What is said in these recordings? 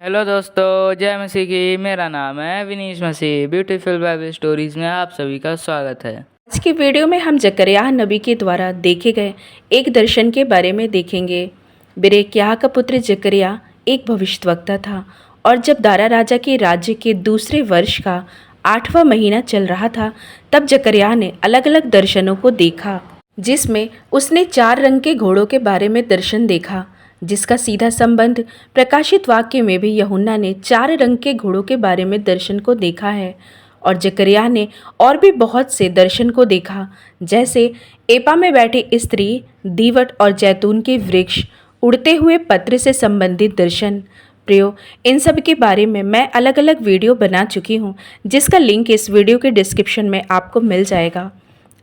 Hello दोस्तों, जय मसीह की। मेरा नाम है विनीश मसीह। ब्यूटीफुल बाइबल स्टोरीज में आप सभी का स्वागत है। आज की वीडियो में हम जकरयाह नबी के द्वारा देखे गए एक दर्शन के बारे में देखेंगे। बेरेक्याह का पुत्र जकरयाह एक भविष्यद्वक्ता था और जब दारा राजा के राज्य के दूसरे वर्ष का 8वां महीना चल रहा था, तब जकरयाह ने अलग अलग दर्शनों को देखा, जिसमें उसने 4 रंग के घोड़ों के बारे में दर्शन देखा, जिसका सीधा संबंध प्रकाशित वाक्य में भी यूहन्ना ने 4 रंग के घोड़ों के बारे में दर्शन को देखा है। और जकरयाह ने और भी बहुत से दर्शन को देखा, जैसे एपा में बैठे स्त्री, दीवट और जैतून के वृक्ष, उड़ते हुए पत्र से संबंधित दर्शन। प्रियो, इन सब के बारे में मैं अलग अलग वीडियो बना चुकी हूँ, जिसका लिंक इस वीडियो के डिस्क्रिप्शन में आपको मिल जाएगा।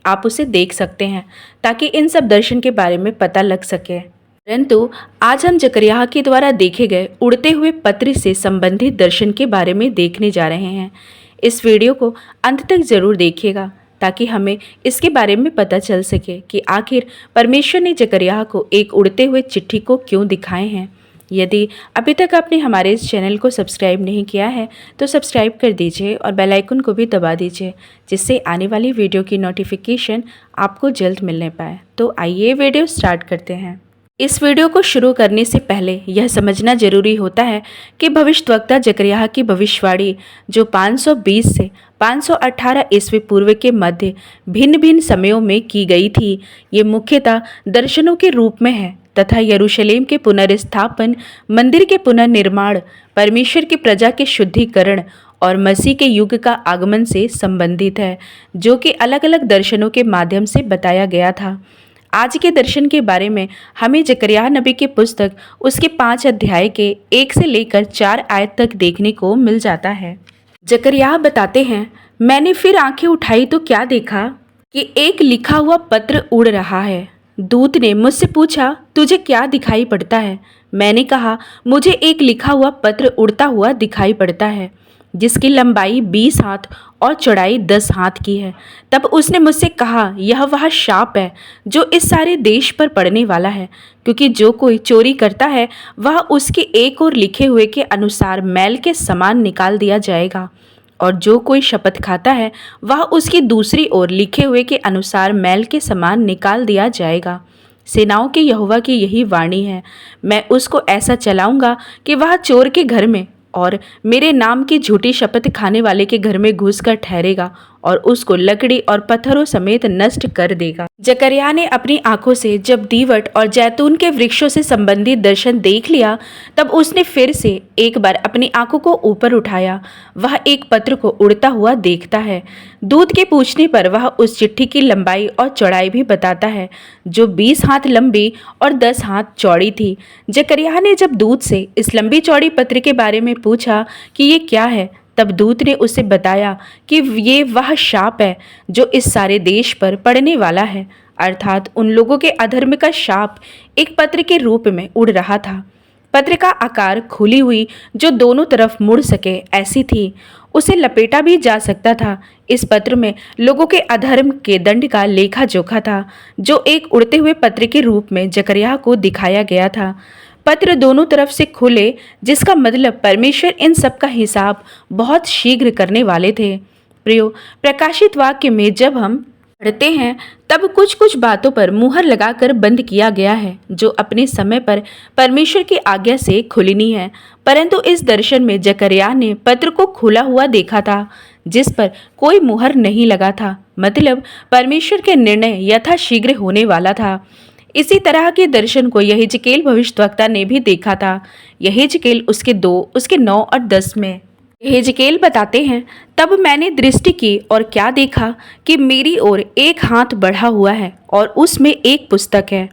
आप उसे देख सकते हैं ताकि इन सब दर्शन के बारे में पता लग सके। परंतु आज हम जकरयाह के द्वारा देखे गए उड़ते हुए पत्र से संबंधित दर्शन के बारे में देखने जा रहे हैं। इस वीडियो को अंत तक जरूर देखिएगा ताकि हमें इसके बारे में पता चल सके कि आखिर परमेश्वर ने जकरयाह को एक उड़ते हुए चिट्ठी को क्यों दिखाए हैं। यदि अभी तक आपने हमारे इस चैनल को सब्सक्राइब नहीं किया है तो सब्सक्राइब कर दीजिए और बेल आइकन को भी दबा दीजिए, जिससे आने वाली वीडियो की नोटिफिकेशन आपको जल्द मिलने पाए। तो आइए वीडियो स्टार्ट करते हैं। इस वीडियो को शुरू करने से पहले यह समझना जरूरी होता है कि भविष्यद्वक्ता जकरयाह की भविष्यवाणी जो 520 से 518 ईस्वी पूर्व के मध्य भिन्न भिन्न समयों में की गई थी, ये मुख्यतः दर्शनों के रूप में है तथा यरूशलेम के पुनर्स्थापन, मंदिर के पुनर्निर्माण, परमेश्वर की प्रजा के शुद्धिकरण और मसीह के युग का आगमन से संबंधित है, जो कि अलग अलग दर्शनों के माध्यम से बताया गया था। आज के दर्शन के बारे में हमें जकरयाह नबी की पुस्तक उसके 5 अध्याय के 1 से लेकर 4 आयत तक देखने को मिल जाता है। जकरयाह बताते हैं, मैंने फिर आंखें उठाई तो क्या देखा कि एक लिखा हुआ पत्र उड़ रहा है। दूत ने मुझसे पूछा, तुझे क्या दिखाई पड़ता है? मैंने कहा, मुझे एक लिखा हुआ पत्र उड़ता हुआ दिखाई पड़ता है, जिसकी लंबाई 20 हाथ और चौड़ाई 10 हाथ की है। तब उसने मुझसे कहा, यह वह शाप है जो इस सारे देश पर पड़ने वाला है, क्योंकि जो कोई चोरी करता है वह उसकी एक ओर लिखे हुए के अनुसार मैल के समान निकाल दिया जाएगा, और जो कोई शपथ खाता है वह उसकी दूसरी ओर लिखे हुए के अनुसार मैल के समान निकाल दिया जाएगा। सेनाओं के यहोवा की यही वाणी है, मैं उसको ऐसा चलाऊंगा कि वह चोर के घर में और मेरे नाम की झूठी शपथ खाने वाले के घर में घुसकर ठहरेगा और उसको लकड़ी और पत्थरों समेत नष्ट कर देगा। जकरयाह ने अपनी आंखों से जब दीवट और जैतून के वृक्षों से संबंधित दर्शन देख लिया, तब उसने फिर से एक बार अपनी आंखों को ऊपर उठाया। वह एक पत्र को उड़ता हुआ देखता है। दूत के पूछने पर वह उस चिट्ठी की लंबाई और चौड़ाई भी बताता है, जो 20 हाथ लंबी और 10 हाथ चौड़ी थी। जकरयाह ने जब दूत से इस लंबी चौड़ी पत्र के बारे में पूछा कि ये क्या है, तब दूत ने उसे बताया कि ये वह शाप है जो इस सारे देश पर पड़ने वाला है, अर्थात उन लोगों के अधर्म का शाप एक पत्र के रूप में उड़ रहा था। पत्र का आकार खुली हुई जो दोनों तरफ मुड़ सके ऐसी थी, उसे लपेटा भी जा सकता था। इस पत्र में लोगों के अधर्म के दंड का लेखा जोखा था, जो एक उड़ते हुए पत्र के रूप में जकरयाह को दिखाया गया था। पत्र दोनों तरफ से खुले, जिसका मतलब परमेश्वर इन सब का हिसाब बहुत शीघ्र करने वाले थे। प्रियो, प्रकाशित वाक्य में जब हम पढ़ते हैं तब कुछ कुछ बातों पर मुहर लगाकर बंद किया गया है, जो अपने समय पर परमेश्वर की आज्ञा से खुलनी है। परंतु इस दर्शन में जकरयाह ने पत्र को खुला हुआ देखा था, जिस पर कोई मुहर नहीं लगा था, मतलब परमेश्वर के निर्णय यथाशीघ्र होने वाला था। इसी तरह के दर्शन को यहेजकेल भविष्यद्वक्ता ने भी देखा था। यहेजकेल उसके 2, उसके 9 और 10 में। यहेजकेल बताते हैं, तब मैंने दृष्टि की और क्या देखा कि मेरी ओर एक हाथ बढ़ा हुआ है और उसमें एक पुस्तक है।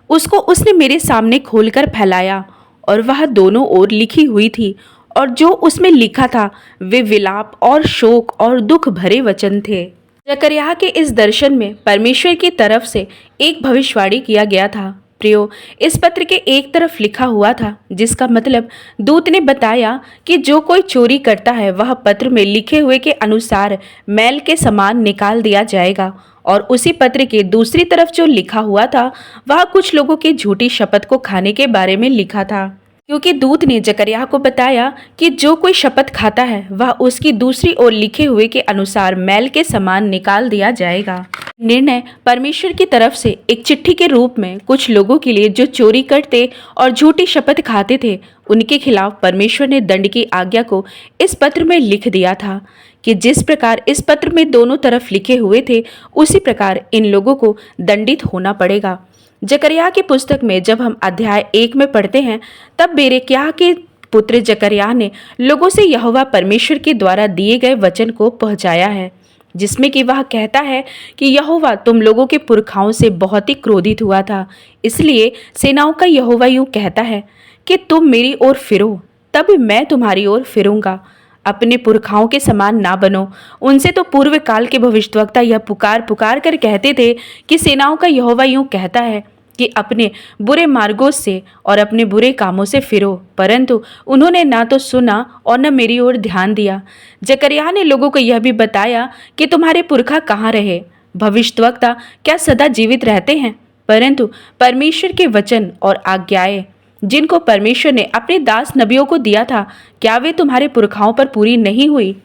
उसको उसने मेरे सामने खोलकर फैलाया और वह दोनों ओर लिखी हुई थी, और जो उसमें लिखा था वे विलाप और शोक और दुख भरे वचन थे। जकरयाह के इस दर्शन में परमेश्वर की तरफ से एक भविष्यवाणी किया गया था। प्रियो, इस पत्र के एक तरफ लिखा हुआ था, जिसका मतलब दूत ने बताया कि जो कोई चोरी करता है वह पत्र में लिखे हुए के अनुसार मैल के समान निकाल दिया जाएगा, और उसी पत्र के दूसरी तरफ जो लिखा हुआ था वह कुछ लोगों की झूठी शपथ को खाने के बारे में लिखा था, क्योंकि दूत ने जकरयाह को बताया कि जो कोई शपथ खाता है वह उसकी दूसरी ओर लिखे हुए के अनुसार मैल के समान निकाल दिया जाएगा। निर्णय परमेश्वर की तरफ से एक चिट्ठी के रूप में कुछ लोगों के लिए जो चोरी करते और झूठी शपथ खाते थे, उनके खिलाफ परमेश्वर ने दंड की आज्ञा को इस पत्र में लिख दिया था कि जिस प्रकार इस पत्र में दोनों तरफ लिखे हुए थे, उसी प्रकार इन लोगों को दंडित होना पड़ेगा। जकरयाह की पुस्तक में जब हम अध्याय 1 में पढ़ते हैं, तब बेरेक्याह के पुत्र जकरयाह ने लोगों से यहोवा परमेश्वर के द्वारा दिए गए वचन को पहुंचाया है, जिसमें कि वह कहता है कि यहोवा तुम लोगों के पुरखाओं से बहुत ही क्रोधित हुआ था, इसलिए सेनाओं का यहोवा यूं कहता है कि तुम मेरी ओर फिरो, तब मैं तुम्हारी ओर फिरूंगा। अपने पुरखाओं के समान ना बनो। उनसे तो पूर्व काल के भविष्यद्वक्ता यह पुकार पुकार कर कहते थे कि सेनाओं का यहोवा यूं कहता है कि अपने बुरे मार्गों से और अपने बुरे कामों से फिरो, परंतु उन्होंने ना तो सुना और न मेरी ओर ध्यान दिया। जकरयाह ने लोगों को यह भी बताया कि तुम्हारे पुरखा कहाँ रहे? भविष्यद्वक्ता क्या सदा जीवित रहते हैं? परंतु परमेश्वर के वचन और आज्ञाएं जिनको परमेश्वर ने अपने दास नबियों को दिया था, क्या वे तुम्हारे पुरखाओं पर पूरी नहीं हुई?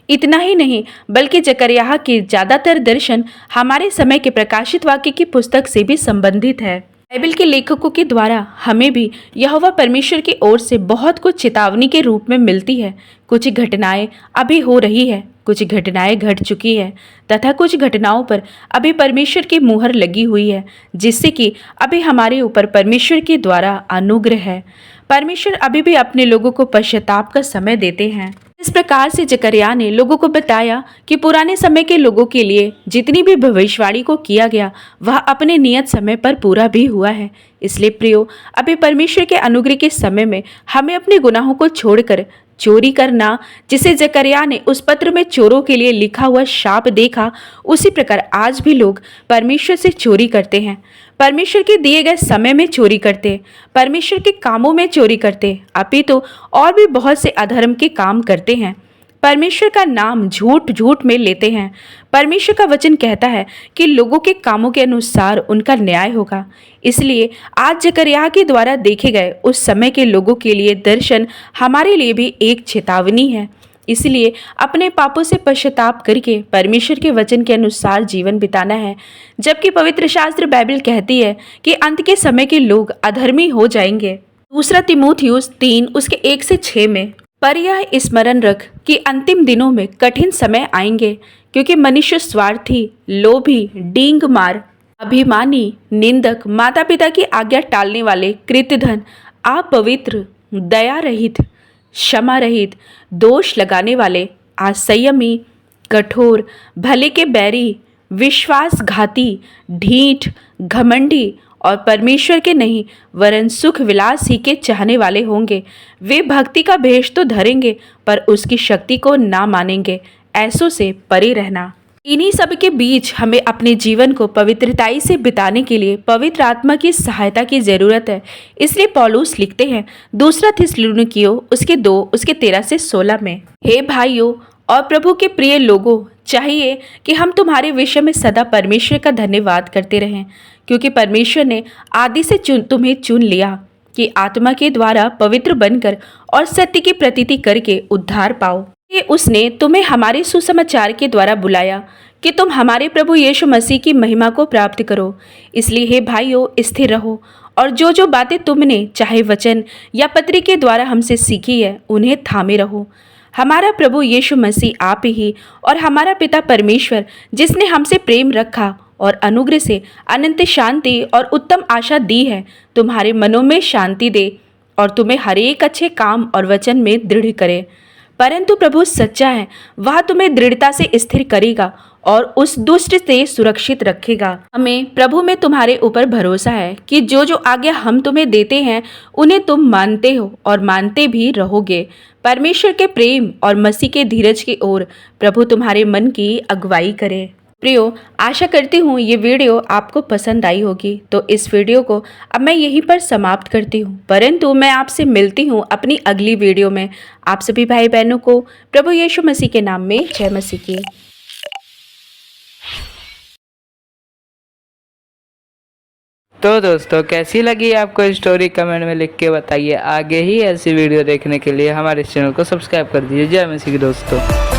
इतना ही नहीं, बल्कि जकरयाह के ज़्यादातर दर्शन हमारे समय के प्रकाशित वाक्य की पुस्तक से भी संबंधित है। बाइबल के लेखकों के द्वारा हमें भी यहोवा परमेश्वर की ओर से बहुत कुछ चेतावनी के रूप में मिलती है। कुछ घटनाएं अभी हो रही है, कुछ घटनाएं घट चुकी है तथा कुछ घटनाओं पर अभी परमेश्वर की मुहर लगी हुई है, जिससे कि अभी हमारे ऊपर परमेश्वर के द्वारा अनुग्रह है। परमेश्वर अभी भी अपने लोगों को पश्चाताप का समय देते हैं। इस प्रकार से जकरयाह ने लोगों को बताया कि पुराने समय के लोगों के लिए जितनी भी भविष्यवाणी को किया गया वह अपने नियत समय पर पूरा भी हुआ है। इसलिए प्रियो, अभी परमेश्वर के अनुग्रह के समय में हमें अपने गुनाहों को छोड़कर चोरी करना, जिसे जकरयाह ने उस पत्र में चोरों के लिए लिखा हुआ शाप देखा, उसी प्रकार आज भी लोग परमेश्वर से चोरी करते हैं। परमेश्वर के दिए गए समय में चोरी करते, परमेश्वर के कामों में चोरी करते, अपितु और भी बहुत से अधर्म के काम करते हैं। परमेश्वर का नाम झूठ झूठ में लेते हैं। परमेश्वर का वचन कहता है कि लोगों के कामों के अनुसार उनका न्याय होगा। इसलिए आज जकरयाह के द्वारा देखे गए उस समय के लोगों के लिए दर्शन हमारे लिए भी एक चेतावनी है। इसलिए अपने पापों से पश्चाताप करके परमेश्वर के वचन के अनुसार जीवन बिताना है। जबकि पवित्र शास्त्र बाइबल कहती है कि अंत के समय के लोग अधर्मी हो जाएंगे। दूसरा तीमुथियुस 3 उसके 1 से 6 में, पर यह स्मरण रख कि अंतिम दिनों में कठिन समय आएंगे, क्योंकि मनुष्य स्वार्थी, लोभी, डींग मार, अभिमानी, निंदक, माता पिता की आज्ञा टालने वाले, कृतधन, अपवित्र, दया रहित, क्षमा रहित, दोष लगाने वाले, असंयमी, कठोर, भले के बैरी, विश्वासघाती, ढीठ, घमंडी और परमेश्वर के नहीं वरन सुख विलास ही के चाहने वाले होंगे। वे भक्ति का भेष तो धरेंगे पर उसकी शक्ति को ना मानेंगे। ऐसों से परे रहना। इन्हीं सब के बीच हमें अपने जीवन को पवित्रताई से बिताने के लिए पवित्र आत्मा की सहायता की जरूरत है। इसलिए पौलुस लिखते हैं दूसरा थिस्सलुनीकियों उसके 2 उसके 13 से 16 में, हे भाइयों और प्रभु के प्रिय लोगों, चाहिए कि हम तुम्हारे विषय में सदा परमेश्वर का धन्यवाद करते रहें, क्योंकि परमेश्वर ने आदि से तुम्हें चुन लिया कि आत्मा के द्वारा पवित्र बनकर और सत्य की प्रतीति करके उद्धार पाओ। ये उसने तुम्हें हमारे सुसमाचार के द्वारा बुलाया कि तुम हमारे प्रभु यीशु मसीह की महिमा को प्राप्त करो। इसलिए हे भाइयों, स्थिर रहो और जो जो बातें तुमने चाहे वचन या पत्री के द्वारा हमसे सीखी है, उन्हें थामे रहो। हमारा प्रभु यीशु मसीह आप ही और हमारा पिता परमेश्वर, जिसने हमसे प्रेम रखा और अनुग्रह से अनंत शांति और उत्तम आशा दी है, तुम्हारे मनों में शांति दे और तुम्हें हर एक अच्छे काम और वचन में दृढ़ करे। परंतु प्रभु सच्चा है, वह तुम्हें दृढ़ता से स्थिर करेगा और उस दुष्ट से सुरक्षित रखेगा। हमें प्रभु में तुम्हारे ऊपर भरोसा है कि जो जो आज्ञा हम तुम्हें देते हैं उन्हें तुम मानते हो और मानते भी रहोगे। परमेश्वर के प्रेम और मसीह के धीरज की ओर प्रभु तुम्हारे मन की अगुवाई करे। प्रियो, आशा करती हूँ ये वीडियो आपको पसंद आई होगी। तो इस वीडियो को अब मैं यहीं पर समाप्त करती हूँ, परंतु मैं आपसे मिलती हूँ अपनी अगली वीडियो में। आप सभी भाई बहनों को प्रभु यीशु मसीह के नाम में जय मसीह की। तो दोस्तों कैसी लगी आपको स्टोरी कमेंट में लिख के बताइए। आगे ही ऐसी वीडियो देखने के लिए हमारे चैनल को सब्सक्राइब कर दीजिए। जय मसीह की दोस्तों।